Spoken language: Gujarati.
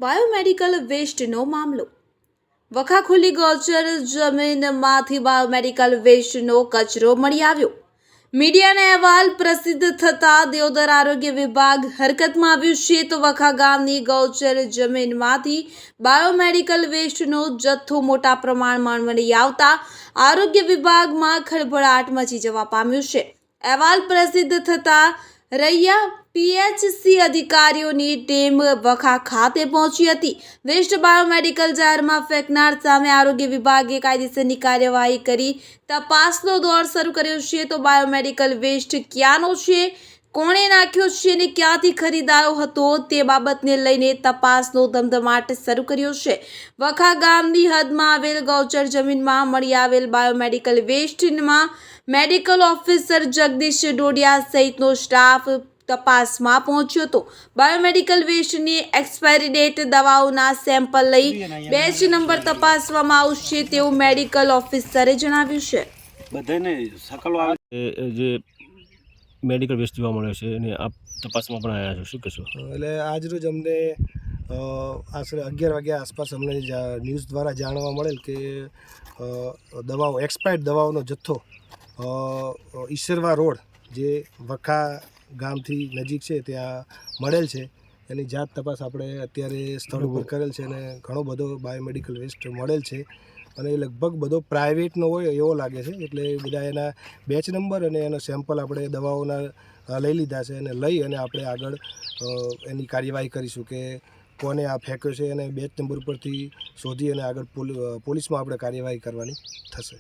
બાયોમેડિકલ વેસ્ટનો મામલો. વખાખુલી ગૌચર જમીનમાંથી બાયોમેડિકલ વેસ્ટનો કચરો મળી આવ્યો. મીડિયાના અહેવાલ પ્રસિદ્ધ થતાં દેવદર આરોગ્ય વિભાગ હરકતમાં આવ્યું છે. તો વખા ગામની ગૌચર જમીનમાંથી બાયોમેડિકલ વેસ્ટનો જથ્થો મોટા પ્રમાણમાં મળી આવતા આરોગ્ય વિભાગમાં ખળભળાટ મચી જવા પામ્યું છે. અહેવાલ પ્રસિદ્ધ થતાં રૈયા પીએચસી અધિકારીઓની ટીમ વખા ખાતે પહોંચી હતી. વેસ્ટ બાયોમેડિકલ જાહેરમાં ફેંકનાર સામે આરોગ્ય વિભાગે કાયદેસરની કાર્યવાહી કરી તપાસનો દોર શરૂ કર્યો છે. તો બાયોમેડિકલ વેસ્ટ ક્યાંનો છે, કોણે નાખ્યો છે અને ક્યાંથી ખરીદાયો હતો તે બાબતને લઈને તપાસનો ધમધમાટ શરૂ કર્યો છે. વખા ગામની હદમાં આવેલ ગૌચર જમીનમાં મળી આવેલ બાયોમેડિકલ વેસ્ટમાં મેડિકલ ઓફિસર જગદીશ ડોડિયા સહિતનો સ્ટાફ તપાસમાં પહોંચ્યો હતો. બાયોમેડિકલ વેસ્ટની એક્સપાયરી ડેટ દવાઓના સેમ્પલ લઈ બેચ નંબર તપાસવામાં આવશે તેવું મેડિકલ ઓફિસરે જણાવ્યું છે. બધાને સકલો આવે જે મેડિકલ વેસ્ટ જોવા મળે છે અને આપ તપાસમાં પણ આવ્યા છો, શું કહેશો? એટલે આજરોજ અમને આશરે 11 વાગ્યા આસપાસ અમને ન્યૂઝ દ્વારા જાણવા મળેલ કે દવાઓ એક્સપાયર્ડ દવાઓનો જથ્થો ઈસરવા રોડ જે વખા ગામથી નજીક છે ત્યાં મળેલ છે. એની જાત તપાસ આપણે અત્યારે સ્થળ ઉપર કરેલ છે અને ઘણો બધો બાયોમેડિકલ વેસ્ટ મળેલ છે અને એ લગભગ બધો પ્રાઇવેટનો હોય એવો લાગે છે. એટલે બધા એના બેચ નંબર અને એનો સેમ્પલ આપણે દવાઓના લઈ લીધા છે અને લઈ અને આપણે આગળ એની કાર્યવાહી કરીશું કે કોને આ ફેંક્યો છે અને બેચ નંબર પરથી શોધી અને આગળ પોલીસમાં આપણે કાર્યવાહી કરવાની થશે.